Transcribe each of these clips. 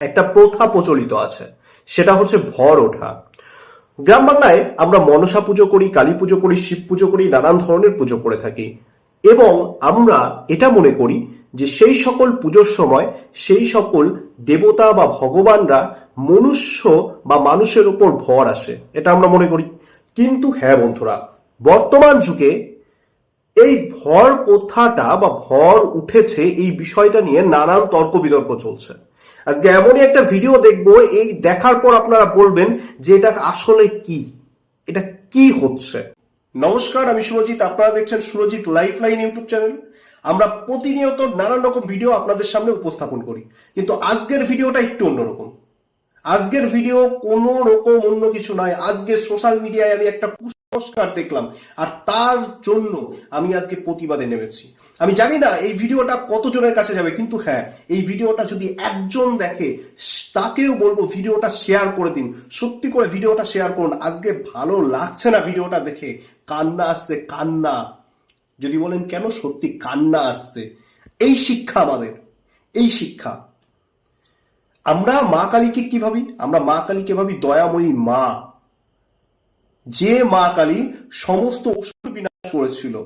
একটা প্রথা প্রচলিত আছে, সেটা হচ্ছে ভর ওঠা। গ্রাম বাংলায় আমরা মনসা পুজো করি, কালী পুজো করি, শিব পুজো করি, নানান ধরনের পুজো করে থাকি এবং আমরা এটা মনে করি যে সেই সকল পুজোর সময় সেই সকল দেবতা বা ভগবানরা মনুষ্য বা মানুষের উপর ভর আসে, এটা আমরা মনে করি। কিন্তু হ্যাঁ বন্ধুরা, বর্তমান যুগে এই ভর প্রথাটা বা ভর উঠেছে এই বিষয়টা নিয়ে নানান তর্ক বিতর্ক চলছে। আজকে এমনই একটা ভিডিও দেখবো, এই দেখার পর আপনারা বলবেন যে এটা আসলে কি, এটা কি হচ্ছে। নমস্কার, আমি সুরজিৎ, আপনারা দেখছেন সুরজিৎ লাইফলাইন ইউটিউব চ্যানেল। আমরা প্রতিনিয়ত নানান রকম ভিডিও আপনাদের সামনে উপস্থাপন করি, কিন্তু আজকের ভিডিওটা একটু অন্যরকম। আজকের ভিডিও কোনো রকম অন্য কিছু নয়। আজকে সোশ্যাল মিডিয়ায় আমি একটা কুসংস্কার দেখলাম, আর তার জন্য আমি আজকে প্রতিবাদে নেমেছি। আমি জানি না এই ভিডিওটা কতজনের কাছে যাবে, কিন্তু হ্যাঁ, এই ভিডিওটা যদি একজন দেখে তাকেও বলবো ভিডিওটা শেয়ার করে দিন। সত্যি করে ভিডিওটা শেয়ার করুন। আজকে ভালো লাগছে না ভিডিওটা দেখে, কান্না আসছে, কান্না। যদি বলেন কেন, সত্যি কান্না আসছে। এই শিক্ষা আমাদের, এই শিক্ষা। আমরা মা কালীকে কি ভাবি? আমরা মা কালীকে ভাবি দয়াময়ী মা, যে মা কালী সমস্ত অসুর বিনাশ করেছিল।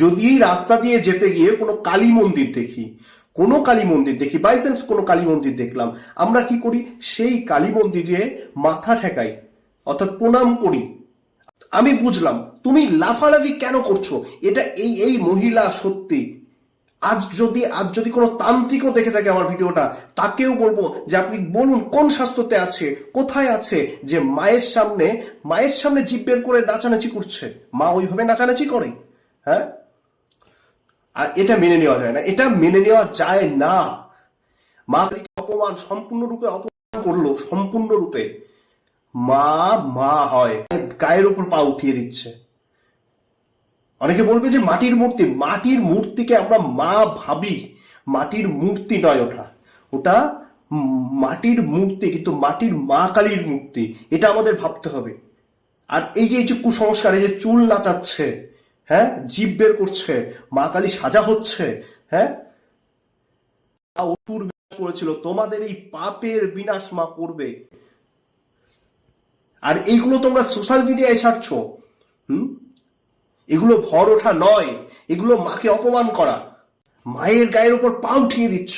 যদি রাস্তা দিয়ে যেতে গিয়ে কোনো কালী মন্দির দেখি, কোনো কালী মন্দির দেখি, বাই চান্স কোনো কালী মন্দির দেখলাম, আমরা কি করি? সেই কালী মন্দিরে মাথা ঠেকাই, অর্থাৎ প্রণাম করি। আমি বুঝলাম তুমি লাফালাফি কেন করছো, এটা এই মহিলা সত্যি। আজ যদি কোনো তান্ত্রিকও দেখে থাকে আমার ভিডিওটা, তাকেও বলবো যে আপনি বলুন কোন শাস্ত্রতে আছে, কোথায় আছে যে মায়ের সামনে জিভ বের করে নাচানাচি করছে? মা ওইভাবে নাচানাচি করে? হ্যাঁ, আর এটা মেনে নেওয়া যায় না, এটা মেনে নেওয়া যায় না। মা কালীকে অপমান, সম্পূর্ণরূপে অপমান করলো, সম্পূর্ণরূপে। মা হয়, গায়ের উপর পা উঠিয়ে দিচ্ছে। অনেকে বলবে যে মাটির মূর্তিকে আমরা মা ভাবি। মাটির মূর্তি নয় ওটা মাটির মূর্তি, কিন্তু মাটির মা কালীর মূর্তি, এটা আমাদের ভাবতে হবে। আর এই যে কুসংস্কার, এই যে চুল নাচাচ্ছে, হ্যাঁ, জিভ বের করছে, মা কালী সাজা হচ্ছে, হ্যাঁ, অসুর বিনাশ করেছিল, তোমাদের এই পাপের বিনাশ মা করবে। আর এইগুলো তোমরা সোশ্যাল মিডিয়ায় ছাড়ছো। এগুলো ভর ওঠা নয়, এগুলো মাকে অপমান করা। মায়ের গায়ের উপর পা উঠিয়ে দিচ্ছ।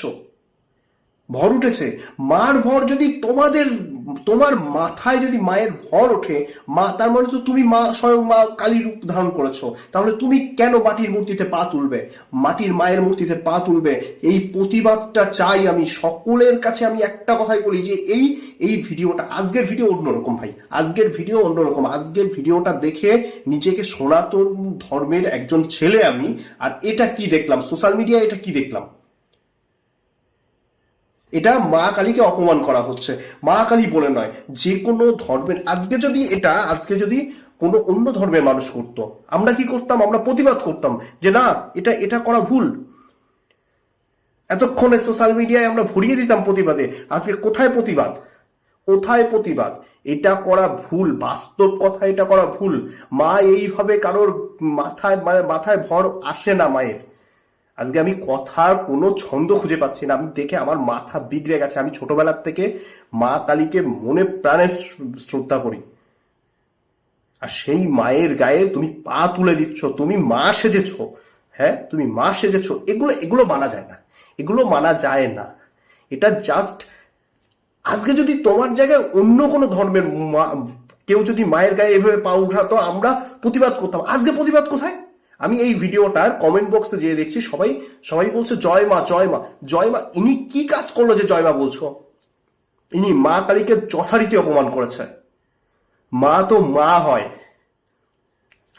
ভর উঠেছে, মার ভর যদি তোমার মাথায় যদি মায়ের ভর ওঠে, মা, তার মানে তো তুমি মা, স্বয়ং মা কালীর রূপ ধারণ করেছো। তাহলে তুমি কেন মাটির মূর্তিতে পা তুলবে, মাটির মায়ের মূর্তিতে পা তুলবে? এই প্রতিবাদটা চাই আমি সকলের কাছে। আমি একটা কথাই বলি যে এই ভিডিওটা, আজকের ভিডিও অন্যরকম ভাই, আজকের ভিডিও অন্যরকম। আজকের ভিডিওটা দেখে নিজেকে সনাতন ধর্মের একজন ছেলে আমি, আর এটা কি দেখলাম সোশ্যাল মিডিয়ায়, এটা কি দেখলাম? এটা মা কালীকে অপমান করা হচ্ছে। মা কালী বলে নয়, যে কোনো ধর্মের। আজকে যদি কোনো অন্য ধর্মের মানুষ করতো, আমরা কি করতাম? আমরা প্রতিবাদ করতাম যে না, এটা করা ভুল। এতক্ষণে সোশ্যাল মিডিয়ায় আমরা ভরিয়ে দিতাম প্রতিবাদে। আজকে কোথায় প্রতিবাদ? কোথায় প্রতিবাদ? এটা করা ভুল, বাস্তব কথা, এটা করা ভুল। মা এইভাবে কারোর মাথায় ভর আসে না মায়ের। আজকে আমি কথার কোনো ছন্দ খুঁজে পাচ্ছি না, আমি দেখে আমার মাথা বিগড়ে গেছে। আমি ছোটবেলার থেকে মা কালীকে মনে প্রাণে শ্রদ্ধা করি, আর সেই মায়ের গায়ে তুমি পা তুলে দিচ্ছ, তুমি মা সেজেছ। হ্যাঁ, তুমি মা সেজেছ। এগুলো মানা যায় না, এগুলো মানা যায় না। এটা জাস্ট, আজকে যদি তোমার জায়গায় অন্য কোনো ধর্মের কেউ যদি মায়ের গায়ে এভাবে পা উঠাতো, আমরা প্রতিবাদ করতাম। আজকে প্রতিবাদ কোথায়? আমি এই ভিডিওটার কমেন্ট বক্সে যেয়ে দেখছি সবাই বলছে জয় মা, জয় মা, জয় মা। ইনি কি কাজ করলো যে জয় মা বলছো? ইনি মা কালীকে যথারীতি অপমান করেছে। মা তো মা হয়।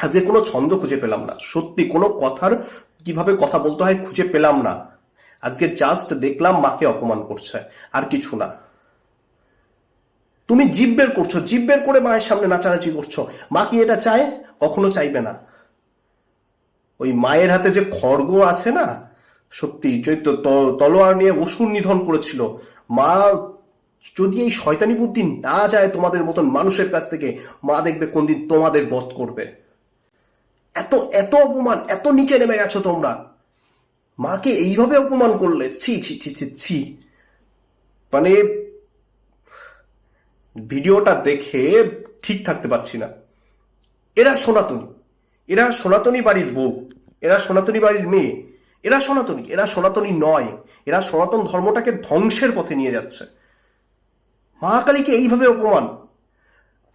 আজকে কোনো ছন্দ খুঁজে পেলাম না, সত্যি কোনো কথার কিভাবে কথা বলতে হয় খুঁজে পেলাম না। আজকে জাস্ট দেখলাম মাকে অপমান করছে, আর কিছু না। তুমি জিভ বের করছো, জিভ বের করে মায়ের সামনে নাচানাচি করছো। মা কি এটা চায়? কখনো চাইবে না। ওই মায়ের হাতে যে খড়গ আছে না, সত্যি তলোয়ার নিয়ে অসুর নিধন করেছিল। মা যদি এই শয়তানি বুদ্ধি না যায় তোমাদের মতন মানুষের কাছ থেকে, মা দেখবে কোনদিন তোমাদের বধ করবে। এত অপমান, এত নিচে নেমে গেছো তোমরা। মাকে এইভাবে অপমান করলে, ছি ছি ছি ছি ছি। মানে ভিডিওটা দেখে ঠিক থাকতে পারছি না। এরা সনাতনী, এরা সনাতনী বাড়ির বউ, এরা সনাতনী বাড়ির মেয়ে, এরা সনাতনী নয়, এরা সনাতন ধর্মটাকে ধ্বংসের পথে নিয়ে যাচ্ছে। মা কালীকে এইভাবে অপমান।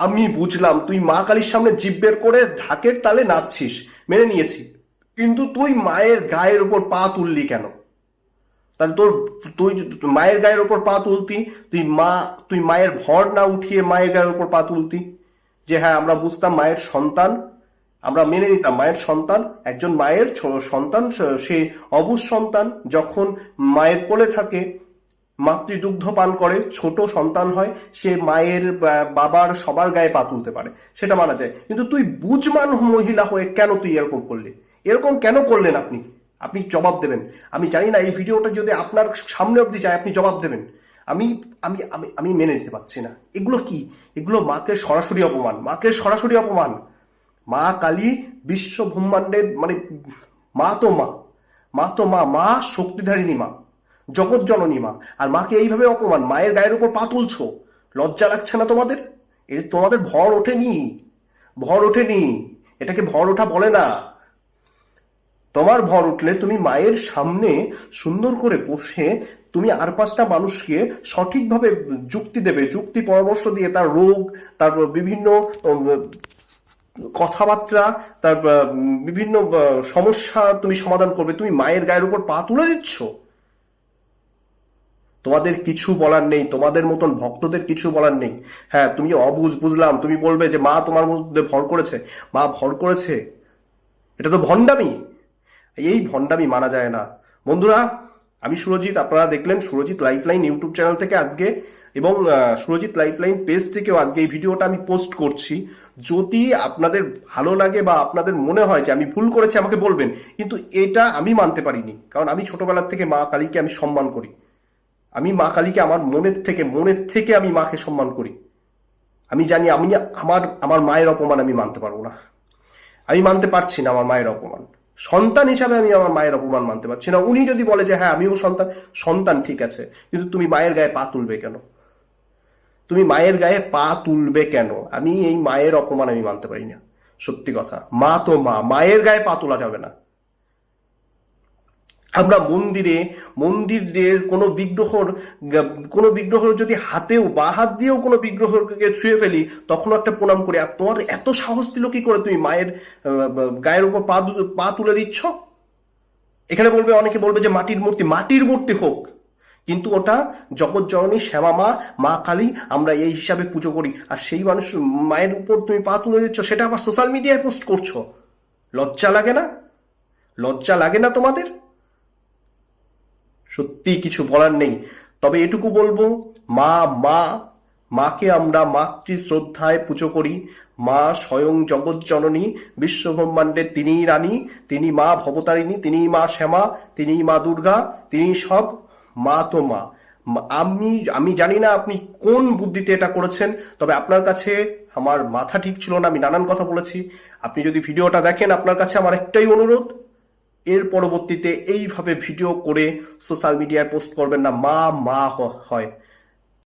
আমি বুঝলাম তুই মা কালীর সামনে জিভ বের করে ঢাকের তালে নাচছিস, মেনে নিয়েছি, কিন্তু তুই মায়ের গায়ের উপর পা তুললি কেন? তাহলে তুই মায়ের গায়ের উপর পা তুলতি, তুই মায়ের ভর না উঠিয়ে মায়ের গায়ের উপর পা তুলতি, যে হ্যাঁ আমরা বুঝতাম মায়ের সন্তান, আমরা মেনে নিতাম মায়ের সন্তান, একজন মায়ের সন্তান, সে অবুঝ সন্তান যখন মায়ের কোলে থাকে, মাতৃদুগ্ধ পান করে, ছোট সন্তান হয়, সে মায়ের বাবার সবার গায়ে পা তুলতে পারে, সেটা মানা যায়। কিন্তু তুই বুঝমান মহিলা হয়ে কেন তুই এরকম করলি? এরকম কেন করলেন আপনি? আপনি জবাব দেবেন। আমি জানি না এই ভিডিওটা যদি আপনার সামনে অবধি যায় আপনি জবাব দেবেন। আমি আমি আমি আমি মেনে নিতে পারছি না। এগুলো কি? এগুলো মাকে সরাসরি অপমান, মাকে সরাসরি অপমান। মা কালী বিশ্ব ব্রহ্মাণ্ডের মানে মা তো মা, মা শক্তিধারিণী মা, জগৎ জননী মা, আর মাকে এইভাবে অপমান, মায়ের গায়ের উপর পা তুলছো, লজ্জা লাগছে না তোমাদের? তোমাদের ভর ওঠেনি, এটাকে ভর ওঠা বলে না। তোমার ভর উঠলে তুমি মায়ের সামনে সুন্দর করে বসে তুমি আর পাঁচটা মানুষকে সঠিকভাবে যুক্তি দেবে, যুক্তি পরামর্শ দিয়ে তার রোগ, তার বিভিন্ন কথাবার্তা, তার বিভিন্ন সমস্যা তুমি সমাধান করবে। তুমি মায়ের গায়ের উপর পা তুলে দিচ্ছ। তোমাদের কিছু বলার নেই, তোমাদের মতন ভক্তদের কিছু বলার নেই। হ্যাঁ তুমি বুঝলাম, তুমি বলবে যে মা তোমার মধ্যে ভর করেছে, মা ভর করেছে, এটা তো ভণ্ডামি। এই ভণ্ডামি মানা যায় না। বন্ধুরা, আমি সুরজিৎ, আপনারা দেখলেন সুরজিৎ লাইফলাইন ইউটিউব চ্যানেল থেকে আজকে, এবং সুরজিৎ লাইফলাইন পেজ থেকেও আজকে এই ভিডিওটা আমি পোস্ট করছি। যদি আপনাদের ভালো লাগে বা আপনাদের মনে হয় যে আমি ভুল করেছি আমাকে বলবেন, কিন্তু এটা আমি মানতে পারিনি, কারণ আমি ছোটবেলার থেকে মা কালীকে আমি সম্মান করি। আমি মা কালীকে আমার মনের থেকে আমি মাকে সম্মান করি। আমি জানি আমি আমার মায়ের অপমান আমি মানতে পারবো না, আমি মানতে পারছি না আমার মায়ের অপমান। সন্তান হিসাবে আমি আমার মায়ের অপমান মানতে পারছি না। উনি যদি বলে যে হ্যাঁ আমিও সন্তান ঠিক আছে, কিন্তু তুমি মায়ের গায়ে পা তুলবে কেন? তুমি মায়ের গায়ে পা তুলবে কেন? আমি এই মায়ের অপমান আমি মানতে পারি না, সত্যি কথা। মা তো মা, মায়ের গায়ে পা তোলা যাবে না। আমরা মন্দিরের কোনো বিগ্রহর যদি হাতেও বা হাত দিয়েও কোনো বিগ্রহকে ছুঁয়ে ফেলি, তখনও একটা প্রণাম করি। আর তোমার এত সাহস দিল কি করে তুমি মায়ের গায়ের উপর পা তুলে দিচ্ছ? এখানে অনেকে বলবে যে মাটির মূর্তি হোক, কিন্তু ওটা জগৎ জননী শ্যামা মা, মা কালী, আমরা এই হিসাবে পুজো করি। আর সেই মানুষ মায়ের উপর তুমি পা তুলে দিচ্ছ, সেটা আবার সোশ্যাল মিডিয়ায় পোস্ট করছো। লজ্জা লাগে না? লজ্জা লাগে না তোমাদের? সত্যি কিছু বলার নেই। তবে এটুকু বলবো, মাকে আমরা মাতৃ শ্রদ্ধায় পুজো করি। মা স্বয়ং জগৎ জননী, বিশ্ব ব্রহ্মাণ্ডের তিনিই রানী, তিনি মা ভবতারিণী, তিনিই মা শ্যামা, তিনিই মা দুর্গা, তিনি সব। মা তো মা। আমি জানি না আপনি কোন বুদ্ধিতে এটা করেছেন, তবে আপনার কাছে আমার মাথা ঠিক ছিল না, আমি নানান কথা বলেছি। আপনি যদি ভিডিওটা দেখেন, আপনার কাছে আমার একটাই অনুরোধ, এর পরবর্তীতে এইভাবে ভিডিও করে সোশ্যাল মিডিয়ায় পোস্ট করবেন না। মা হয়।